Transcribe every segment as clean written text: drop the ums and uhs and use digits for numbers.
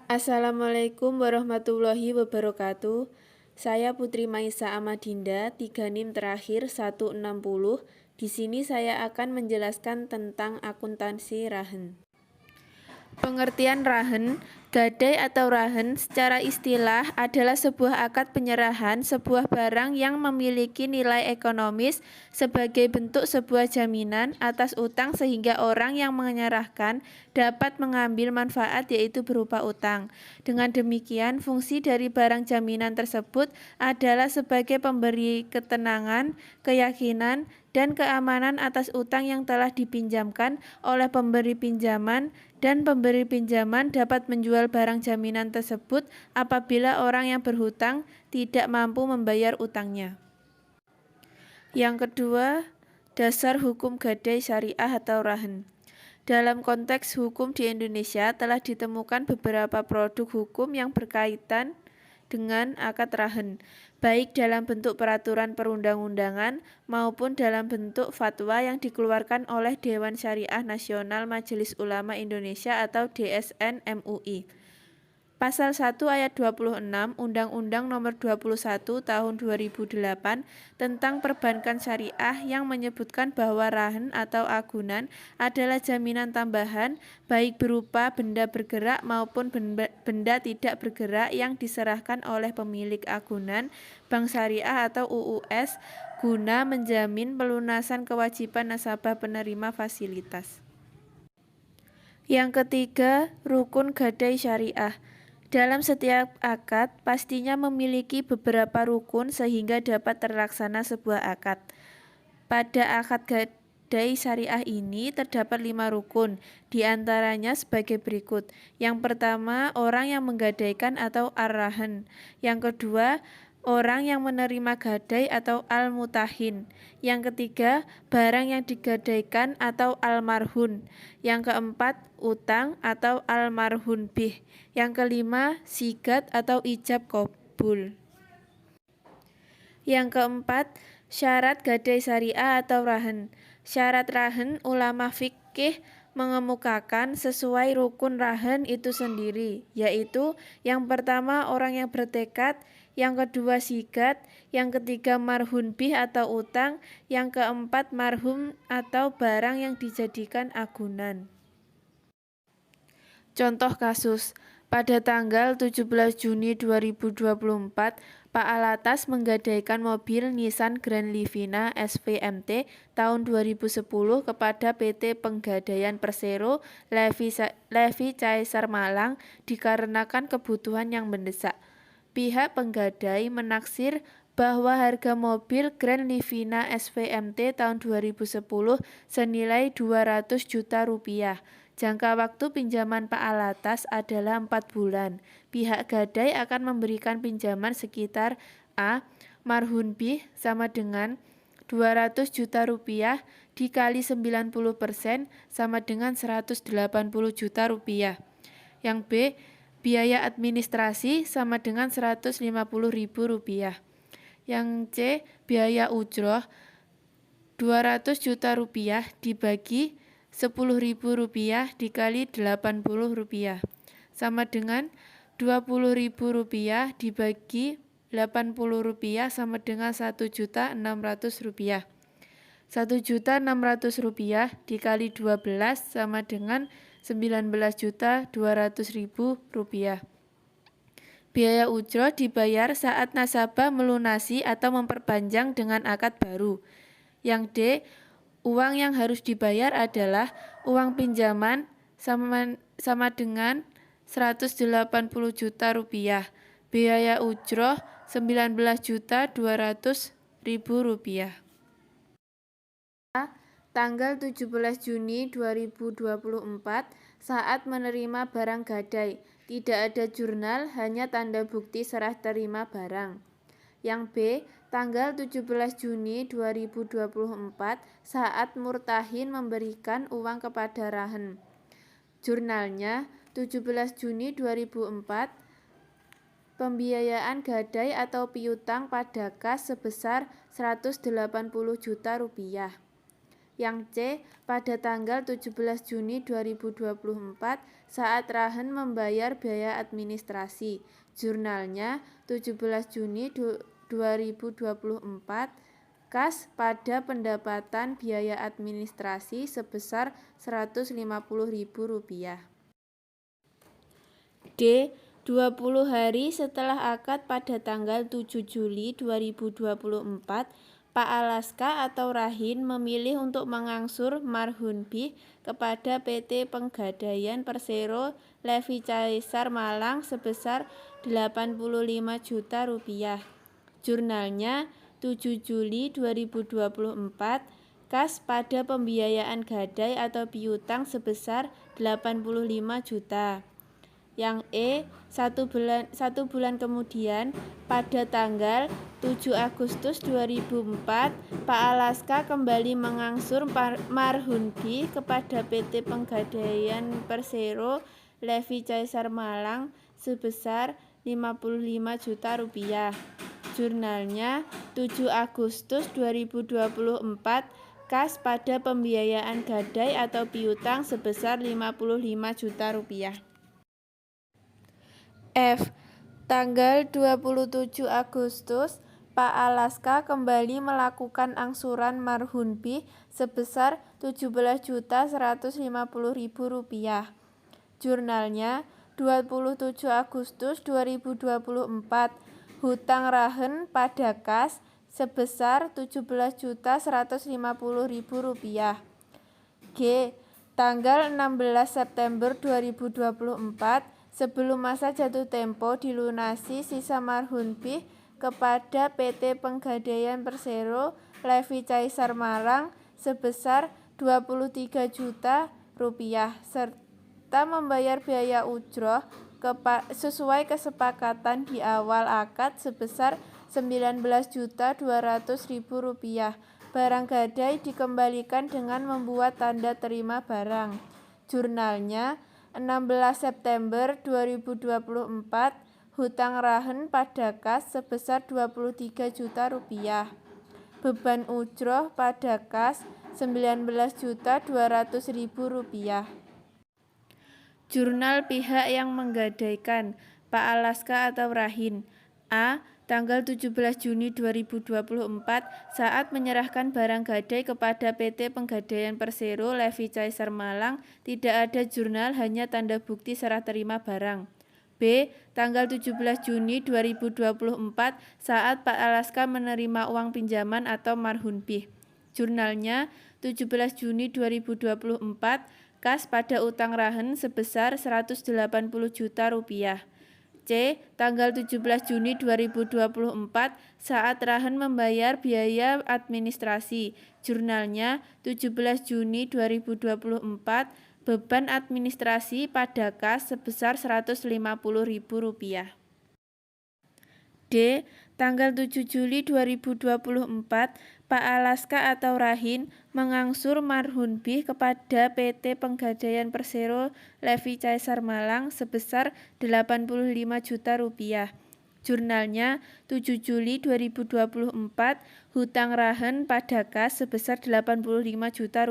Assalamualaikum warahmatullahi wabarakatuh. Saya Putri Maisa Amadinda, 3 NIM terakhir 160. Di sini saya akan menjelaskan tentang akuntansi rahen. Pengertian rahen, gadai atau rahen secara istilah adalah sebuah akad penyerahan sebuah barang yang memiliki nilai ekonomis sebagai bentuk sebuah jaminan atas utang sehingga orang yang menyerahkan dapat mengambil manfaat yaitu berupa utang. Dengan demikian, fungsi dari barang jaminan tersebut adalah sebagai pemberi ketenangan, keyakinan, dan keamanan atas utang yang telah dipinjamkan oleh pemberi pinjaman, dan pemberi pinjaman dapat menjual barang jaminan tersebut apabila orang yang berhutang tidak mampu membayar utangnya. Yang kedua, dasar hukum gadai syariah atau rahen. Dalam konteks hukum di Indonesia telah ditemukan beberapa produk hukum yang berkaitan dengan akad rahen, baik dalam bentuk peraturan perundang-undangan maupun dalam bentuk fatwa yang dikeluarkan oleh Dewan Syariah Nasional Majelis Ulama Indonesia atau DSN MUI. Pasal 1 ayat 26 Undang-Undang Nomor 21 Tahun 2008 tentang Perbankan Syariah yang menyebutkan bahwa rahen atau agunan adalah jaminan tambahan baik berupa benda bergerak maupun benda tidak bergerak yang diserahkan oleh pemilik agunan, bank syariah atau UUS guna menjamin pelunasan kewajiban nasabah penerima fasilitas. Yang ketiga, rukun gadai syariah. Dalam setiap akad, pastinya memiliki beberapa rukun sehingga dapat terlaksana sebuah akad. Pada akad gadai syariah ini terdapat 5 rukun, diantaranya sebagai berikut. Yang pertama, orang yang menggadaikan atau ar-rahen. Yang kedua, orang yang menerima gadai atau al-mutahin. Yang ketiga, barang yang digadaikan atau al-marhun. Yang keempat, utang atau al-marhun bih. Yang kelima, sigat atau ijab qabul. Yang keempat, syarat gadai syariah atau rahen. Syarat rahen ulama fikih mengemukakan sesuai rukun rahen itu sendiri, yaitu yang pertama orang yang bertekad, yang kedua sigat, yang ketiga marhun bih atau utang, yang keempat marhum atau barang yang dijadikan agunan. Contoh kasus, pada tanggal 17 Juni 2024, Pak Alatas menggadaikan mobil Nissan Grand Livina SVMT tahun 2010 kepada PT Penggadaian Persero Levi Caesar Malang dikarenakan kebutuhan yang mendesak. Pihak penggadai menaksir bahwa harga mobil Grand Livina SVMT tahun 2010 senilai 200 juta rupiah. Jangka waktu pinjaman Pak Alatas adalah 4 bulan. Pihak gadai akan memberikan pinjaman sekitar A. Marhun bih sama dengan 200 juta rupiah dikali 90% sama dengan 180 juta rupiah. Yang B. Biaya administrasi sama dengan 150.000 rupiah. Yang C. Biaya ujroh 200 juta rupiah dibagi 10.000 rupiah dikali 80 rupiah sama dengan 20.000 rupiah dibagi 80 rupiah sama dengan 1.600.000 rupiah. 1.600.000 rupiah dikali 12 sama dengan 19.200.000 rupiah. Biaya ujroh dibayar saat nasabah melunasi atau memperpanjang dengan akad baru. Yang D. Uang yang harus dibayar adalah uang pinjaman sama dengan 180 juta rupiah. Biaya ujroh 19.200.000 rupiah. Tanggal 17 Juni 2024 saat menerima barang gadai. Tidak ada jurnal, hanya tanda bukti serah terima barang. Yang B. Tanggal 17 Juni 2024 saat murtahin memberikan uang kepada rahen. Jurnalnya 17 Juni 2004 pembiayaan gadai atau piutang pada kas sebesar 180 juta rupiah. Yang C, pada tanggal 17 Juni 2024 saat Rahen membayar biaya administrasi. Jurnalnya 17 Juni 2024, kas pada pendapatan biaya administrasi sebesar Rp150.000. D. 20 hari setelah akad pada tanggal 7 Juli 2024, Pak Alaska atau Rahin memilih untuk mengangsur Marhunbih kepada PT Penggadaian Persero Levi Caesar Malang sebesar Rp85 juta. Jurnalnya 7 Juli 2024, kas pada pembiayaan gadai atau piutang sebesar Rp85 juta. Yang E, satu bulan kemudian, pada tanggal 7 Agustus 2004, Pak Alaska kembali mengangsur Marhunbih kepada PT Penggadaian Persero Levi Caesar Malang sebesar Rp55 juta. Jurnalnya 7 Agustus 2024, kas pada pembiayaan gadai atau piutang sebesar Rp55 juta. F. Tanggal 27 Agustus, Pak Alaska kembali melakukan angsuran Marhunbih sebesar Rp17.150.000. Jurnalnya 27 Agustus 2024, hutang Rahen pada kas sebesar Rp17.150.000. G. Tanggal 16 September 2024, sebelum masa jatuh tempo dilunasi sisa Marhunbih kepada PT Penggadaian Persero Levi Caesar Malang sebesar Rp23 juta serta membayar biaya ujroh sesuai kesepakatan di awal akad sebesar Rp19.200.000. Barang gadai dikembalikan dengan membuat tanda terima barang. Jurnalnya 16 September 2024, hutang Rahen pada kas sebesar Rp23 juta. Beban ujroh pada kas Rp19.200.000. Jurnal pihak yang menggadaikan, Pak Alaska atau Rahin. A. Tanggal 17 Juni 2024 saat menyerahkan barang gadai kepada PT Penggadaian Persero Levi Caesar Malang tidak ada jurnal, hanya tanda bukti serah terima barang. B. Tanggal 17 Juni 2024 saat Pak Alaska menerima uang pinjaman atau Marhunbih. Jurnalnya 17 Juni 2024, kas pada utang Rahen sebesar Rp180 juta. C. Tanggal 17 Juni 2024 saat Rahen membayar biaya administrasi. Jurnalnya 17 Juni 2024, beban administrasi pada kas sebesar Rp150.000. D. Tanggal 7 Juli 2024, Pak Alaska atau Rahin mengangsur Marhunbih kepada PT Penggadaian Persero Levi Caesar Malang sebesar Rp85 juta. Jurnalnya 7 Juli 2024, hutang Rahen pada kas sebesar Rp85 juta.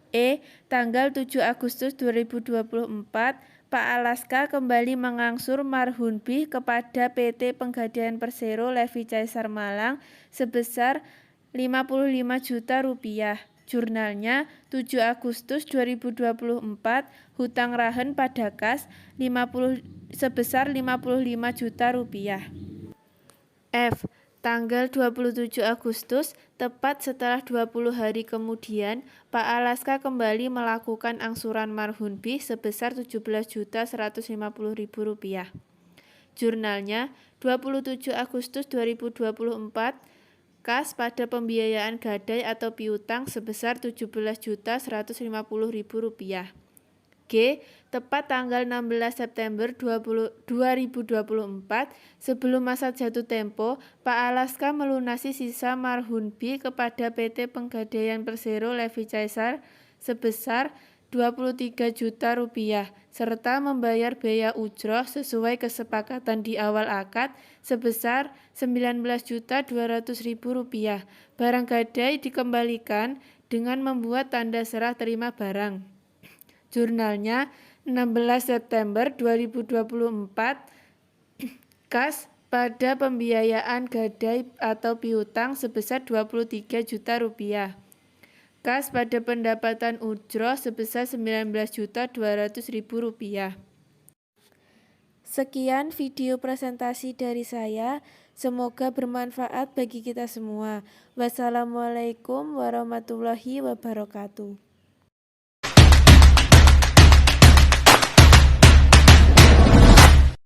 E. Tanggal 7 Agustus 2024, Pak Alaska kembali mengangsur Marhunbih kepada PT Penggadaian Persero Levi Caesar Malang sebesar Rp55 juta. Jurnalnya 7 Agustus 2024, hutang Rahen pada kas sebesar Rp55 juta. F. Tanggal 27 Agustus, tepat setelah 20 hari kemudian, Pak Alaska kembali melakukan angsuran Marhunbih sebesar Rp17.150.000. Jurnalnya 27 Agustus 2024, kas pada pembiayaan gadai atau piutang sebesar Rp17.150.000. G. Tepat tanggal 16 September 2024, sebelum masa jatuh tempo, Pak Alaska melunasi sisa Marhunbih kepada PT Penggadaian Persero Levi Caesar sebesar Rp23 juta serta membayar biaya ujroh sesuai kesepakatan di awal akad sebesar Rp19.200.000. Barang gadai dikembalikan dengan membuat tanda serah terima barang. Jurnalnya 16 September 2024, kas pada pembiayaan gadai atau piutang sebesar 23 juta rupiah. Kas pada pendapatan ujroh sebesar 19.200.000 rupiah. Sekian video presentasi dari saya. Semoga bermanfaat bagi kita semua. Wassalamualaikum warahmatullahi wabarakatuh.